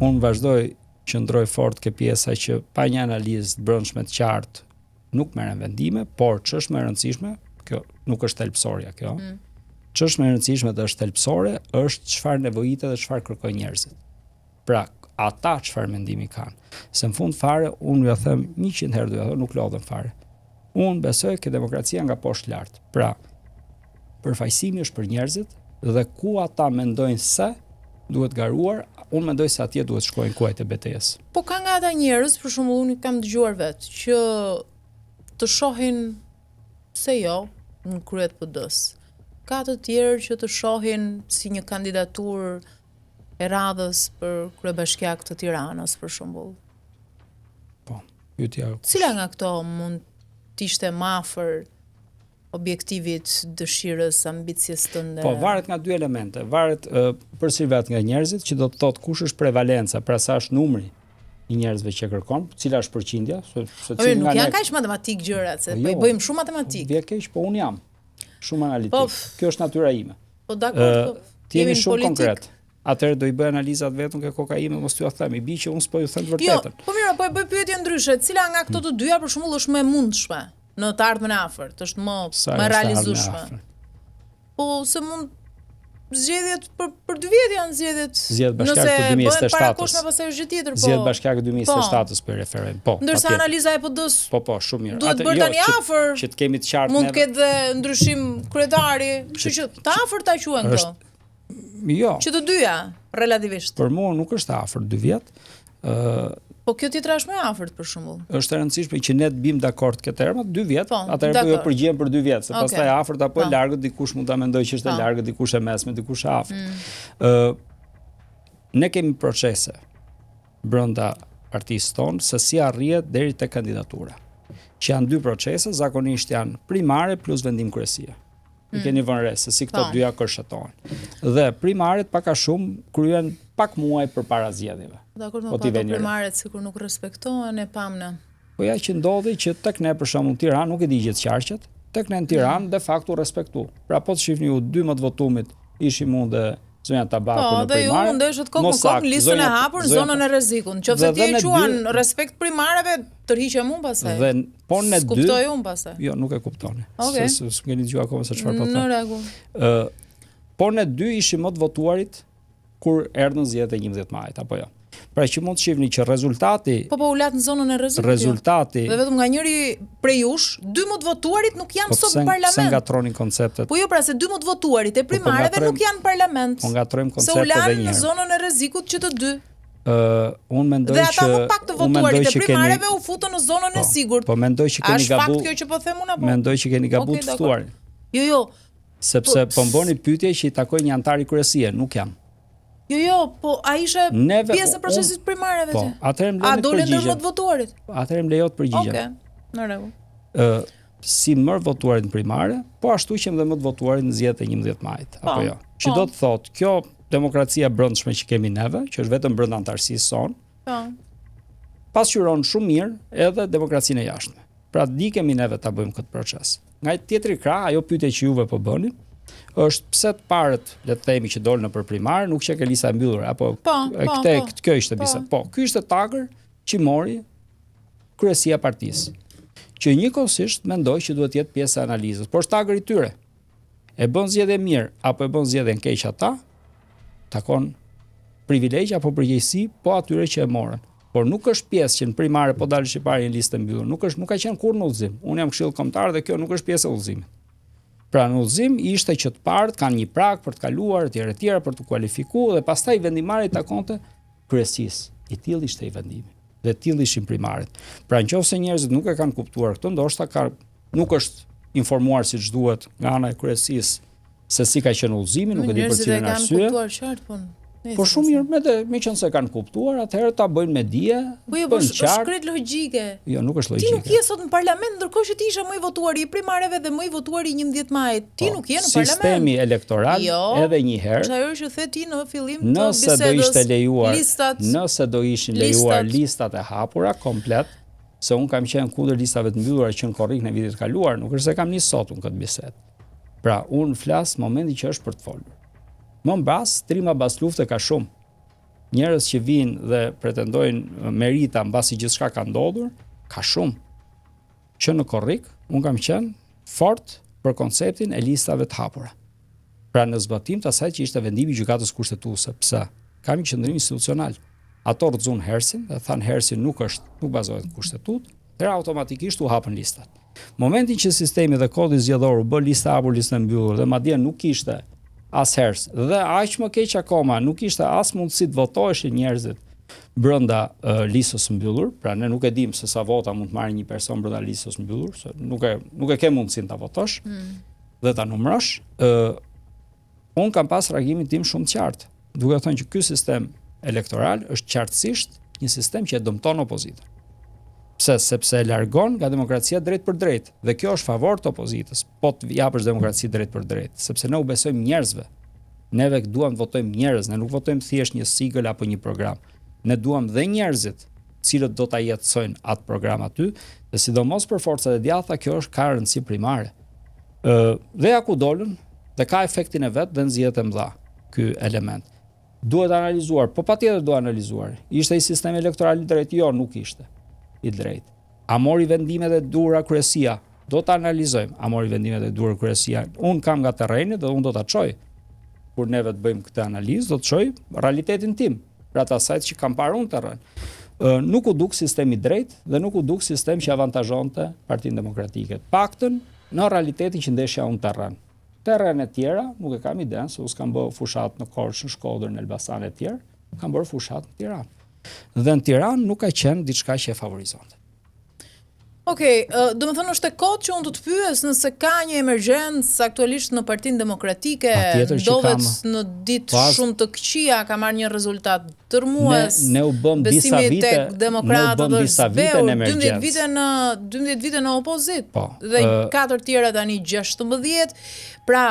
unë vazhdoj që ndroj fort ke pjesa që pa një analizë të brendshme të qartë nuk merren vendime, por ç'është më e rëndësishme, kjo nuk është thelbësorja kjo. Ç'është më e rëndësishme dhe është thelbësore, është çfarë nevojitet dhe çfarë kërkojnë njerëzit. Pra, ata çfarë mendimi kanë. Se në fund fare, unë ja them 100 herë do ja them, nuk lodhem fare. Unë besoj që demokracia nga poshtë lart. Pra, përfaqësimi është për njerëzit dhe ku ata mendojnë se duhet garuar, unë mendoj se atje duhet shkojnë kuajt e betejës. Po ka nga ata njerëz, për shembull unë kam dëgjuar vetë, që të shohin se jo në kryet PD-s. Ka të tjerë që të shohin si një kandidaturë e radhës për kryebashkiak të Tiranës, për shembull. Po, pyetja. Cila nga këto mund të ishte më afër objektivit, dëshirës, ambicjes tënde? Po, varet nga dy elemente. Varet përsëri vetë nga njerëzit, që do të thotë kush është prevalenca, pra sa është numri i njerëzve që kërkon, cila është përqindja, nuk janë kaq matematik gjërat, se po i bëjmë shumë matematik. Vje keq, po unë jam shumë analitik. Kjo është natyra ime. Po dakor, jemi shumë konkret. Atëherë do i bëj analizat vetëm ke kokaina, mos t'ju them, i bi që unë s'po ju them të vërtetën. Jo, po mirë, po e bëj pyetje ndryshe. Cila nga këto të dyja për shembull është më e mundshme në të ardhmen e afërt, është më realizueshme? Po se mund zgjedhjet për 2 vjet janë zgjedhjet. Zgjedhjet bashkiake të 2027-s. Parakoshme pastaj është gjë tjetër, po. Zgjedhjet bashkiake 2027-s për referendum. Po. Ndërsa analiza e PD-s. Po, shumë mirë. Duhet bërë tani afër. Që të kemi të qartë. Mund të ketë ndryshim kryetari, kështu që të afërt ta quhen këto. Jo. Që të dyja relativisht. Për mua nuk është afër 2 vjet. Po kjo tjetra është më e afërt për shembull. Është e rëndësishme që ne të bim dakord këtë term 2 vjet, atëherë po jo përgjigjem për 2 vjet, se pastaj afërt apo e largët dikush mund ta mendojë që është e largët, dikush e mesme, dikush e afërt. Ne kemi procese brenda partisë tonë se si arrihet deri te kandidatura. Që janë 2 procese, zakonisht janë primare plus vendim kryesie. I keni vënë re se si këto dyja kërshëtohen. Dhe primaret pak a shumë kryen pak muaj përpara zgjedhjeve. Dakor, po primaret sikur nuk respektohen e pamna. Po ja që ndodhi që tek ne për shembull në Tiranë nuk e di gjithë qarqet, tek ne në Tiranë de facto respektu. Pra po të shihni ju 12 votumit ishim unë dhe zonja Tabaku në primare. Po, dhe ju mundeshët kokë në kokë listën e hapur në zonën e rrezikut. Nëse ti e quan respekt primareve, tërhiqem unë pastaj. Dhe po në 2. Kuptoj unë pastaj. Jo, nuk e kuptoni. Okay. Se s'keni dëgjuar akoma se çfarë po them. Në rregull. Po në 2 ishim më të votuarit kur erdhën zgjedhjet e 11 majit apo jo. Pra që mund të shihni që rezultati Po u lat në zonën e rrezikut. Rezultati dhe vetëm nga njëri prej jush, 2 më të votuarit nuk janë sot në parlament. Po ngatronin konceptet. Po jo, pra se 2 më të votuarit e primareve nuk janë në parlament. Po ngatrojmë konceptet edhe një herë. Se u lanë në zonën e rrezikut që të 2. Unë mendoj që dhe ata më pak të votuarit e primareve u futën në zonën e sigurt. Po mendoj që keni gabu. Është fakt kjo që po them unë apo? Mendoj që keni gabu të ftuarin. Jo. Sepse po mboni pyetje që i takoj një antar i kryesie, nuk jam. Jo, po a ishe pjesë e procesit primareve ti? Po, atëherë më lejoni të përgjigjem. A dolën ndër më të votuarit? Atëherë më lejo të përgjigjem. Okej, në rregull. Si më votuarit në primare, po ashtu që më të votuarit në zgjedhjet e 11 majit, apo jo. Që do të thotë, kjo demokracia brendshme që kemi neve, që është vetëm brenda antarësisë son, pasqyron shumë mirë edhe demokracinë e jashtme. Pra dikemi neve ta bëjmë këtë proces. Nga tjetri krah, ajo pyetje që juve po bëni, është pse të parët, le të themi që dolën nëpër primare, nuk qekë lista e mbyllur apo kjo ishte biseda. Po, ky ishte tagër që mori kryesia e partisë. Që njëkohësisht mendoj që duhet të jetë pjesë e analizës, por është tagër i tyre. E bën zgjedhje mirë apo e bën zgjedhje keq ata, takon privilegj apo përgjegjësi po atyre që e morën. Por nuk është pjesë që në primare po dalësh i parë në listë mbyllur, nuk ka qenë kurrë në udhëzim. Unë jam këshill kombëtar dhe kjo nuk është pjesë e udhëzimit. Pra në udhëzim ishte që të parët kanë një prag për të kaluar, etj për të kualifikuar dhe pastaj vendimari takonte kryesisë. I tillë ishte i vendimi. Dhe tillë ishin primaret. Pra nëse njerëzit nuk e kanë kuptuar këtë, ndoshta nuk është informuar siç duhet nga ana e kryesisë se si ka qenë udhëzimi, nuk e di për cilën arsye. Po shumë mirë, me qenë se kanë kuptuar, atëherë ta bëjnë me dije. Po jo, është krejt logjike. Jo, nuk është logjike. Ti nuk je sot në parlament, ndërkohë që ti ishe më i votuari i primareve dhe më i votuari i 11 majit. Ti nuk je në parlament. Sistemi elektoral edhe një herë. Është ajo që the ti në fillim të bisedës. Nëse do ishte lejuar, nëse do ishin lejuar listat e hapura komplet, se un kam qenë kundër listave të mbyllura që në korrikën e vitit të kaluar, nuk është se kam nis sot këtë bisedë. Pra, un flas momentin që është për të folur. Më mbas, trima bas lufte ka shumë. njerëz që vinë dhe pretendojnë merita mbasi gjithçka ka ndodhur, ka shumë. Që në Korrik, unë kam qenë fort për konceptin e listave të hapura. Pra në zbatim të asaj që ishte vendimi i gjykatës kushtetuese. Pse? Kam një qëndrim institucional. Ato rrëzun hersin dhe thanë hersin nuk bazohet në kushtetut, dhe automatikisht u hapën listat. Momentin që sistemi dhe kodi zgjedhor u bë listë hapur, listë mbyllur dhe madje nuk ishte as hers dhe aq më keq akoma nuk ishte as mundësi të votoheshin njerëzit brenda listës mbyllur, pra ne nuk e dim se sa vota mund të marrë një person brenda listës mbyllur, se nuk e ke mundësinë ta votosh dhe ta numërosh. Unë kam pas reagimin tim shumë të qartë, duke thënë që ky sistem elektoral është qartësisht një sistem që e dëmton opozitën. Pse? Sepse e largon nga demokracia drejt për drejt, dhe kjo është favor të opozitës, po të japësh demokraci drejt për drejt, sepse ne u besojmë njerëzve. Neve duam të votojmë njerëz, ne nuk votojmë thjesht një sigël apo një program. Ne duam dhe njerëzit, cilët do ta jetësojnë atë program aty, dhe sidomos për forcat e djatha kjo është ka rëndësi primare. Dhe ja ku dolën, dhe ka efektin e vet dhe nxjerrjet e mëdha ky element. Duhet analizuar, po patjetër duhet analizuar. Ishte i sistemi elektoral i drejtë? Jo, nuk ishte i drejtë. A mori vendimet e duhura kryesia? Do ta analizojmë. A mori vendimet e duhura kryesia? Unë kam nga terreni dhe unë do ta çoj. Kur neve të bëjmë këtë analizë, do të çoj realitetin tim, pra të asaj që kam parë unë terren. Nuk u duk sistemi drejt dhe nuk u duk sistem që avantazhonte Partinë Demokratike. Paktën në realitetin që ndeshja unë terren. Terren e tjera nuk e kam iden, se u s'kam bërë fushat në Korçë, në Shkodër, në Elbasan e tjerë, kam bërë fushat në Tiranë. Dhe në Tiranë nuk ka qenë diçka që e favorizonte. Okej, do të thonë është e kohë që unë do të pyes nëse ka një emergjencë aktualisht në Partinë Demokratike, ndodhet në ditë shumë të këqija, ka marrë një rezultat tërmues. Ne u bëm disa vite, tek demokratët disa vite në emergjencë. 12 vite në opozit. Po, dhe 4 tjera tani 16. Pra,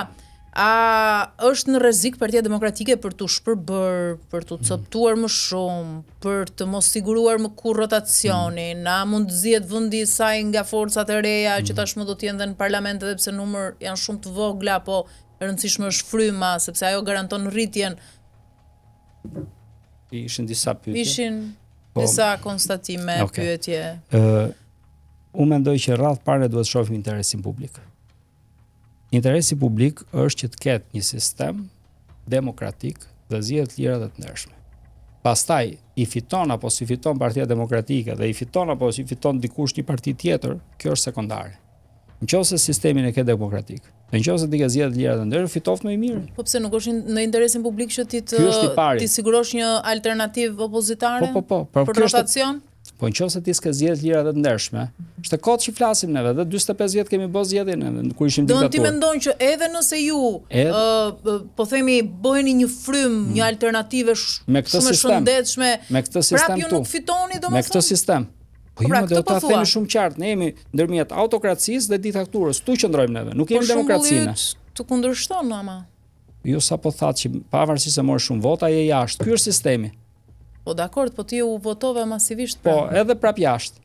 a është në rrezik Partia Demokratike për t'u shpërbër, për t'u coptuar më shumë, për të mos siguruar më kurrë rotacionin, a mund të zihet vendi i saj nga forcat e reja që tashmë do të jenë dhe në parlament edhe pse numër janë shumë të vogla, po e rëndësishme është fryma, sepse ajo garanton rritjen. Ishin disa pyetje. Ishin disa konstatime, pyetje. Unë mendoj që rreth parë duhet shohim interesin publik. Interesi publik është që të ketë një sistem demokratik dhe zgjedhje të lira dhe të ndershme. Pastaj i fiton apo si fiton Partia Demokratike dhe i fiton apo si fiton dikush një parti tjetër, kjo është sekondare. Nëse sistemin e ke demokratik, nëse ti ke zgjedhje të lira dhe të ndershme, fitoft më i mirë. Po pse nuk është në interesin publik që ti sigurosh një alternativë opozitare? Për rotacion? Po nëse ti s'ke zgjedhje të lira dhe të ndershme, është kot që flasim neve, dhe 45 vjet kemi bërë zgjedhjen kur ishim diktaturë. Do ti mendon që edhe nëse ju po themi bëheni një frym, një alternativë shumë e shëndetshme, prapë ju nuk fitoni domethënë. Me këtë sistem. Po ju do ta themi shumë qartë, ne jemi ndërmjet autokracisë dhe diktaturës, tu qëndrojmë neve, nuk jemi demokracinë. Të kundërshton ama. Jo sapo thatë që pavarësisht se morë shumë vota je jashtë. Ky është sistemi. Po dakord, po ti u votove masivisht. Po, edhe prap jashtë.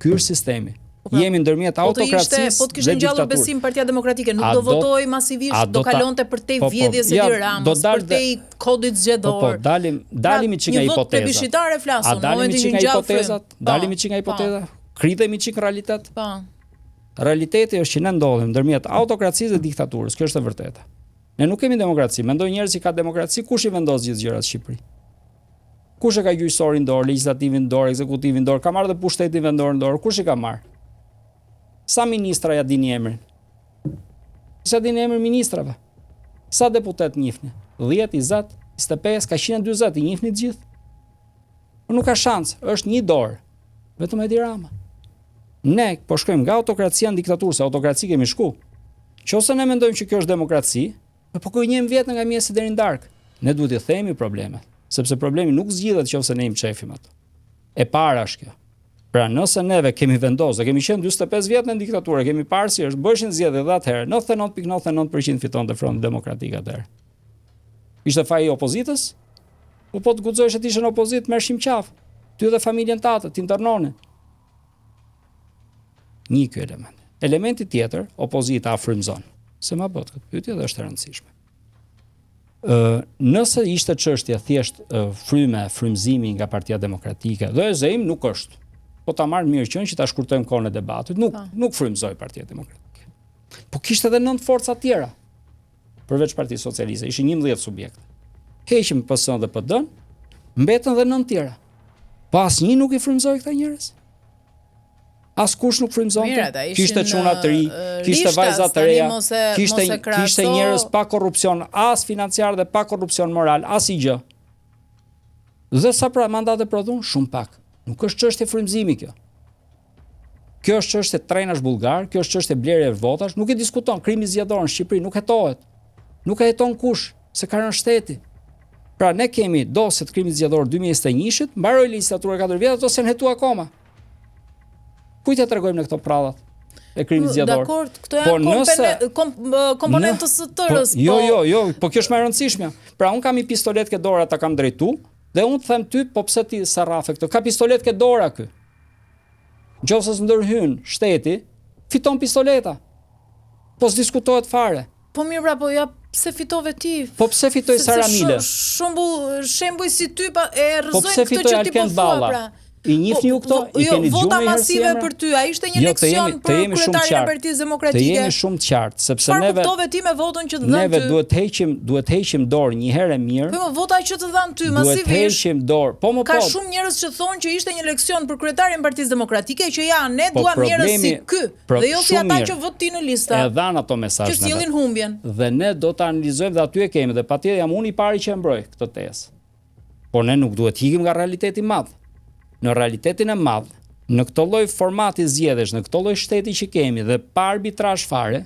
Ky është sistemi. Jemi ndërmjet autokracisë dhe diktaturës. Po të kishte ngjallur besim Partia Demokratike, nuk do votoj masivisht, do kalonte për te vjedhjes së Edi Ramës, për te kodit zgjedhor. Po, dalimi çik nga hipoteza. Një vot plebiscitare flasun, në momentin që ngjall. Dalimi çik nga hipoteza. Kritemi çik realitet. Po. Realiteti është që ne ndodhem ndërmjet autokracisë dhe diktaturës. Kjo është e vërteta. Ne nuk kemi demokraci. Mendoj njerëz që ka demokraci, kush i vendos gjithë gjërat në Shqipëri? Kush e ka gjyqësorin dorë, legjislativin dorë, ekzekutivin dorë, ka marrë dhe pushtetin vendor në dorë, kush i ka marrë? Sa ministra ja dini emrin? Sa dini emrin ministrave? Sa deputet njihni? 10, 20, 25, ka 140 i njihni të gjithë? Nuk ka shans, është një dorë. Vetëm Edi Rama. Ne po shkojmë nga autokracia në diktaturë, se autokraci kemi shku. Qose ne mendojmë që kjo është demokraci, po njëm vjetë nga mjesi deri në darkë. Ne duhet i themi problemet. Sepse problemi nuk zgjidhet nëse ne i mçefim ato. E para është kjo. Pra nëse neve kemi vendosur, kemi qenë 45 vjet në diktaturë, kemi parë si është bëshin zgjedhje dhe atëherë 99.99% fitonte Fronti Demokratik atëherë. Ishte faji i opozitës? Po të guxohesh të ishe në opozitë, merrshim qafë. Ty dhe familjen tate, ti ndërnonin. Një ky element. Elementi tjetër, opozita frymzon. Se ma bët këtë pyetje dhe është e rëndësishme. Nëse ishte çështja thjesht frymëzimi nga Partia Demokratike, dhe Zeim nuk është. Po ta marr mirë qenë që ta shkurtojmë kohën e debatit, nuk frymëzoi Partia Demokratike. Po kishte edhe 9 forca tjera. Përveç Partisë Socialiste, ishin 11 subjekte. Heqim PS-n dhe PD-n, mbetën dhe 9 tjera. Po asnjë nuk i frymëzoi këta njerëz. Askush nuk frymëzonte. Kishte çuna të ri, kishte vajza të reja, kishte njerëz pa korrupsion, as financiar dhe pa korrupsion moral, asgjë. Dhe sa pra mandate prodhon? Shumë pak. Nuk është çështje frymëzimi kjo. Kjo është çështje trenash bullgar, kjo është çështje blerje votash, nuk e diskuton krimi zgjedhor në Shqipëri, nuk hetohet. Nuk e heton kush, se ka rënë shteti. Pra ne kemi dosje të krimit zgjedhor 2021-shit, mbaroi legjislatura 4 vjet, ato s'e hetu akoma. Kujt ja tregojmë në këto prallat e krimit zgjedhor? Dakor, këto janë komponentë të STR-s. Jo, po kjo është më e rëndësishme. Pra un kam një pistolet ke dora, ta kam drejtu, dhe un them ty, po pse ti sarrafe këtë? Ka pistolet ke dora ky. Nëse ndërhyn shteti, fiton pistoleta. Po s'diskutohet fare. Po mirë pra, po ja pse fitove ti? Po pse fitoi Saramile? Shembull si ty e rrëzojnë këtë që ti po thua pra. I njihni ju këto, i keni dëgjuar vota masive për ty, a ishte një leksion për kryetarin e Partisë Demokratike? Të jemi shumë të qartë, sepse neve kuptove ti me votën që të dhënë ty. Neve duhet heqim dorë një herë e mirë. Po vota që të dhanë ty masivisht. Duhet heqim dorë. Ka shumë njerëz që thonë që ishte një leksion për kryetarin e Partisë Demokratike që ne duam njerëz si ky, dhe jo si ata që vot ti në lista. E dhan ato mesazhe. Që sillin humbjen. Dhe ne do ta analizojmë dhe aty e kemi, dhe patjetër jam unë i pari që e mbroj këtë tezë. Por ne nuk duhet ikim nga realiteti i madh. Në realitetin e madh, në këtë lloj formati zgjedhësh, në këtë lloj shteti që kemi dhe pa arbitrazh fare,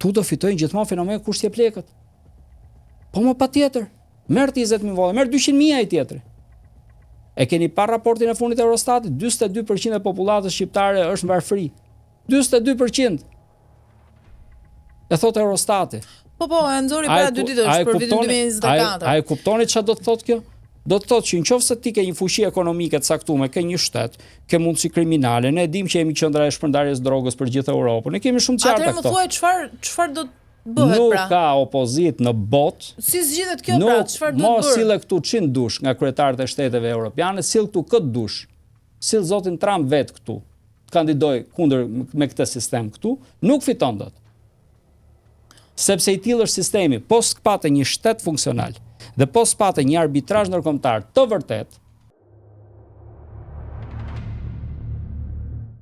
tu do fitojnë gjithmonë fenomen kush jep lekët. Po më patjetër, merr 20.000 vota, merr 200.000 ai tjetri. E keni pa raportin e fundit të Eurostatit, 42% e popullatës shqiptare është në varfëri. 42%. E thotë Eurostati. Po, e nxori para 2 ditësh për vitin 2024. A e kuptoni çfarë do të thotë kjo? Do të thotë që nëse ti ke një fuqi ekonomike të caktuar, ke një shtet, ke mundësi kriminale, ne dimë që jemi qendra e shpërndarjes drogës për gjithë Europën. Ne kemi shumë qartë këto. Atëherë më thuaj çfarë do të bëhet pra? Nuk ka opozitë në botë. Si zgjidhet kjo pra? Çfarë do të bëhet? Mos sille këtu 100 dush nga kryetarët e shteteve europiane, sill këtu këtë dush. Sill zotin Trump vet këtu. Kandidoj kundër me këtë sistem këtu, nuk fiton dot. Sepse i tillë është sistemi, po s'kpate një shtet funksional dhe po s'pate një arbitrazh ndërkombëtar të vërtet,